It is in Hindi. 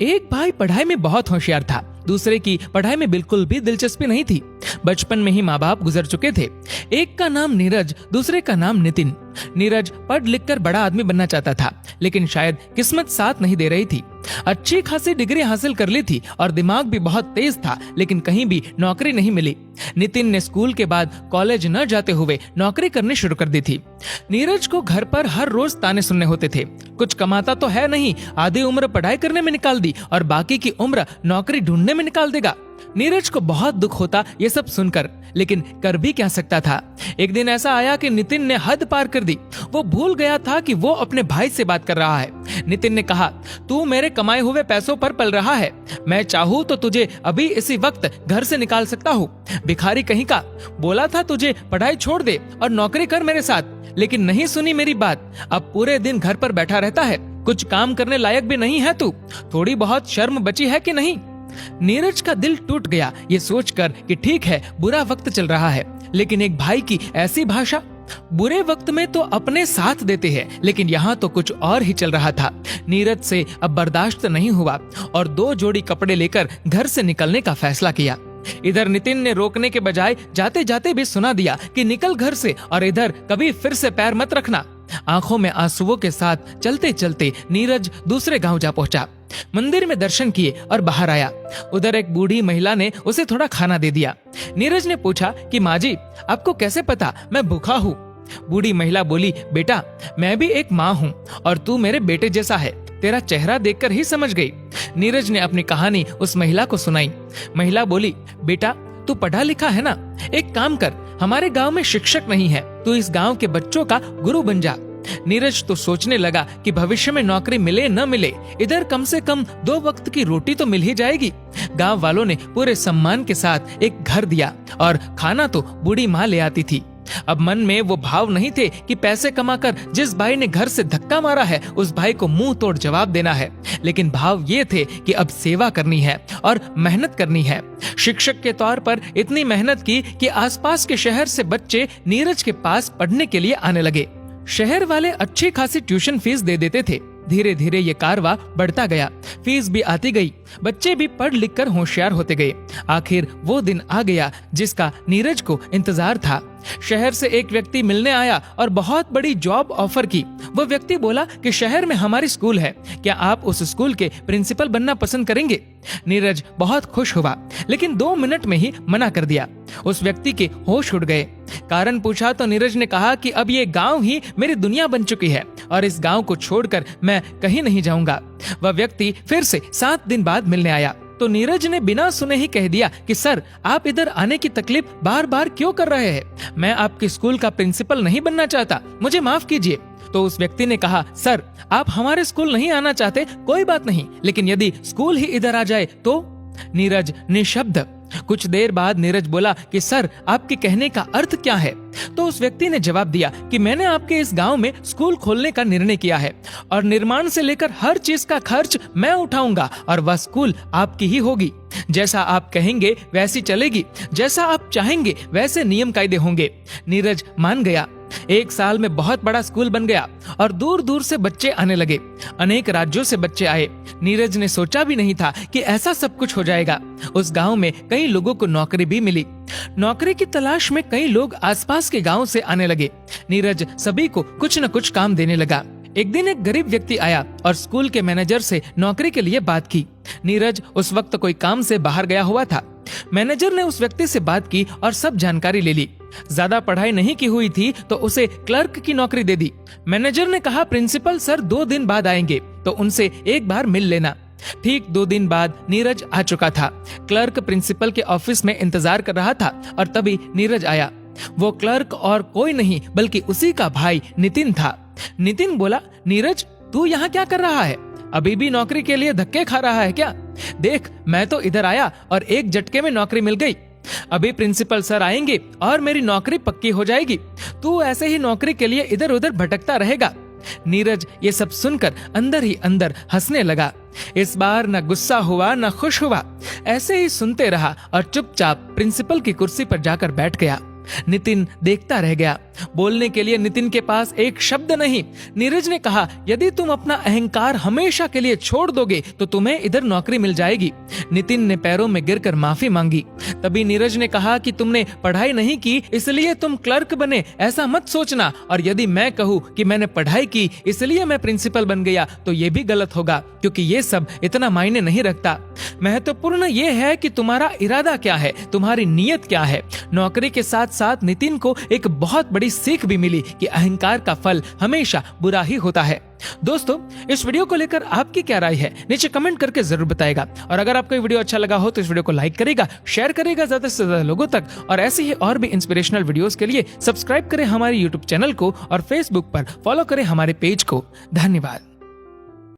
एक भाई पढ़ाई में बहुत होशियार था, दूसरे की पढ़ाई में बिल्कुल भी दिलचस्पी नहीं थी। बचपन में ही माँ बाप गुजर चुके थे। एक का नाम नीरज, दूसरे का नाम नितिन। नीरज पढ़ लिख कर बड़ा आदमी बनना चाहता था, लेकिन शायद किस्मत साथ नहीं दे रही थी। अच्छी खासी डिग्री हासिल कर ली थी और दिमाग भी बहुत तेज था, लेकिन कहीं भी नौकरी नहीं मिली। नितिन ने स्कूल के बाद कॉलेज न जाते हुए नौकरी करनी शुरू कर दी थी। नीरज को घर पर हर रोज ताने सुनने होते थे। कुछ कमाता तो है नहीं, आधी उम्र पढ़ाई करने में निकाल दी और बाकी की उम्र नौकरी ढूंढने में निकाल देगा। नीरज को बहुत दुख होता ये सब सुनकर, लेकिन कर भी क्या सकता था। एक दिन ऐसा आया कि नितिन ने हद पार कर दी। वो भूल गया था कि वो अपने भाई से बात कर रहा है। नितिन ने कहा, तू मेरे कमाए हुए पैसों पर पल रहा है। मैं चाहूँ तो तुझे अभी इसी वक्त घर से निकाल सकता हूँ। भिखारी कहीं का। बोला था तुझे पढ़ाई छोड़ दे और नौकरी कर मेरे साथ, लेकिन नहीं सुनी मेरी बात। अब पूरे दिन घर पर बैठा रहता है। कुछ काम करने लायक भी नहीं है तू। थोड़ी बहुत शर्म बची है कि नहीं। नीरज का दिल टूट गया ये सोचकर कि ठीक है, बुरा वक्त चल रहा है, लेकिन एक भाई की ऐसी भाषा। बुरे वक्त में तो अपने साथ देते हैं, लेकिन यहाँ तो कुछ और ही चल रहा था। नीरज से अब बर्दाश्त नहीं हुआ और 2 जोड़ी कपड़े लेकर घर से निकलने का फैसला किया। इधर नितिन ने रोकने के बजाय जाते जाते भी सुना दिया कि निकल घर से, और इधर कभी फिर से पैर मत रखना। आंखों में आंसुओं के साथ चलते चलते नीरज दूसरे गांव जा पहुंचा। मंदिर में दर्शन किए और बाहर आया। उधर एक बूढ़ी महिला ने उसे थोड़ा खाना दे दिया। नीरज ने पूछा कि माँ जी, आपको कैसे पता मैं भूखा हूँ? बूढ़ी महिला बोली, बेटा मैं भी एक माँ हूँ और तू मेरे बेटे जैसा है। तेरा चेहरा देखकर ही समझ गई। नीरज ने अपनी कहानी उस महिला को सुनाई। महिला बोली, बेटा तू पढ़ा लिखा है ना, एक काम कर, हमारे गांव में शिक्षक नहीं है, तू इस गांव के बच्चों का गुरु बन जा। नीरज तो सोचने लगा कि भविष्य में नौकरी मिले न मिले, इधर कम से कम 2 वक्त की रोटी तो मिल ही जाएगी। गांव वालों ने पूरे सम्मान के साथ एक घर दिया और खाना तो बूढ़ी माँ ले आती थी। अब मन में वो भाव नहीं थे कि पैसे कमाकर जिस भाई ने घर से धक्का मारा है उस भाई को मुंह तोड़ जवाब देना है, लेकिन भाव ये थे कि अब सेवा करनी है और मेहनत करनी है। शिक्षक के तौर पर इतनी मेहनत की कि आसपास के शहर से बच्चे नीरज के पास पढ़ने के लिए आने लगे। शहर वाले अच्छी खासी ट्यूशन फीस दे देते थे। धीरे धीरे ये कारवा बढ़ता गया, फीस भी आती गई, बच्चे भी पढ़ लिख कर होशियार होते गए। आखिर वो दिन आ गया जिसका नीरज को इंतजार था। शहर से एक व्यक्ति मिलने आया और बहुत बड़ी जॉब ऑफर की। वो व्यक्ति बोला कि शहर में हमारी स्कूल है, क्या आप उस स्कूल के प्रिंसिपल बनना पसंद करेंगे? नीरज बहुत खुश हुआ, लेकिन 2 मिनट में ही मना कर दिया। उस व्यक्ति के होश उड़ गए। कारण पूछा तो नीरज ने कहा कि अब ये गांव ही मेरी दुनिया बन चुकी है और इस गांव को छोड़कर मैं कहीं नहीं जाऊंगा। वह व्यक्ति फिर से 7 दिन बाद मिलने आया तो नीरज ने बिना सुने ही कह दिया कि सर, आप इधर आने की तकलीफ बार बार क्यों कर रहे हैं? मैं आपके स्कूल का प्रिंसिपल नहीं बनना चाहता, मुझे माफ कीजिए। तो उस व्यक्ति ने कहा, सर आप हमारे स्कूल नहीं आना चाहते, कोई बात नहीं, लेकिन यदि स्कूल ही इधर आ जाए तो? नीरज निशब्द। कुछ देर बाद नीरज बोला कि सर, आपके कहने का अर्थ क्या है? तो उस व्यक्ति ने जवाब दिया कि मैंने आपके इस गांव में स्कूल खोलने का निर्णय किया है और निर्माण से लेकर हर चीज का खर्च मैं उठाऊंगा और वह स्कूल आपकी ही होगी। जैसा आप कहेंगे वैसी चलेगी, जैसा आप चाहेंगे वैसे नियम कायदे होंगे। नीरज मान गया। 1 साल में बहुत बड़ा स्कूल बन गया और दूर दूर से बच्चे आने लगे। अनेक राज्यों से बच्चे आए। नीरज ने सोचा भी नहीं था कि ऐसा सब कुछ हो जाएगा। उस गांव में कई लोगों को नौकरी भी मिली। नौकरी की तलाश में कई लोग आसपास के गांव से आने लगे। नीरज सभी को कुछ न कुछ काम देने लगा। एक दिन एक गरीब व्यक्ति आया और स्कूल के मैनेजर से नौकरी के लिए बात की। नीरज उस वक्त कोई काम से बाहर गया हुआ था। मैनेजर ने उस व्यक्ति से बात की और सब जानकारी ले ली। ज्यादा पढ़ाई नहीं की हुई थी तो उसे क्लर्क की नौकरी दे दी। मैनेजर ने कहा, प्रिंसिपल सर 2 दिन बाद आएंगे तो उनसे एक बार मिल लेना। ठीक 2 दिन बाद नीरज आ चुका था। क्लर्क प्रिंसिपल के ऑफिस में इंतजार कर रहा था और तभी नीरज आया। वो क्लर्क और कोई नहीं बल्कि उसी का भाई नितिन था। नितिन बोला, नीरज तू यहाँ क्या कर रहा है? अभी भी नौकरी के लिए धक्के खा रहा है क्या? देख, मैं तो इधर आया और एक झटके में नौकरी मिल गई। अभी प्रिंसिपल सर आएंगे और मेरी नौकरी पक्की हो जाएगी। तू ऐसे ही नौकरी के लिए इधर उधर भटकता रहेगा। नीरज ये सब सुनकर अंदर ही अंदर हंसने लगा। इस बार न गुस्सा हुआ न खुश हुआ, ऐसे ही सुनते रहा और चुपचाप प्रिंसिपल की कुर्सी पर जाकर बैठ गया। नितिन देखता रह गया। बोलने के लिए नितिन के पास एक शब्द नहीं। नीरज ने कहा, यदि तुम अपना अहंकार हमेशा के लिए छोड़ दोगे तो तुम्हें इधर नौकरी मिल जाएगी। नितिन ने पैरों में गिरकर माफी मांगी। तभी नीरज ने कहा कि तुमने पढ़ाई नहीं की इसलिए तुम क्लर्क बने, ऐसा मत सोचना। और यदि मैं कहूँ कि मैंने पढ़ाई की इसलिए मैं प्रिंसिपल बन गया तो ये भी गलत होगा, क्योंकि ये सब इतना मायने नहीं रखता। महत्वपूर्ण ये है कि तुम्हारा इरादा क्या है, तुम्हारी नीयत क्या है। नौकरी के साथ साथ नितिन को एक बहुत बड़ी सीख भी मिली कि अहंकार का फल हमेशा बुरा ही होता है। दोस्तों, इस वीडियो को लेकर आपकी क्या राय है नीचे कमेंट करके जरूर बताएगा। और अगर आपको ये वीडियो अच्छा लगा हो तो इस वीडियो को लाइक करेगा, शेयर करेगा ज्यादा से ज्यादा लोगों तक। और ऐसे ही और भी इंस्पिरेशनल वीडियोस के लिए सब्सक्राइब करें हमारे यूट्यूब चैनल को और फेसबुक पर फॉलो करें हमारे पेज को। धन्यवाद।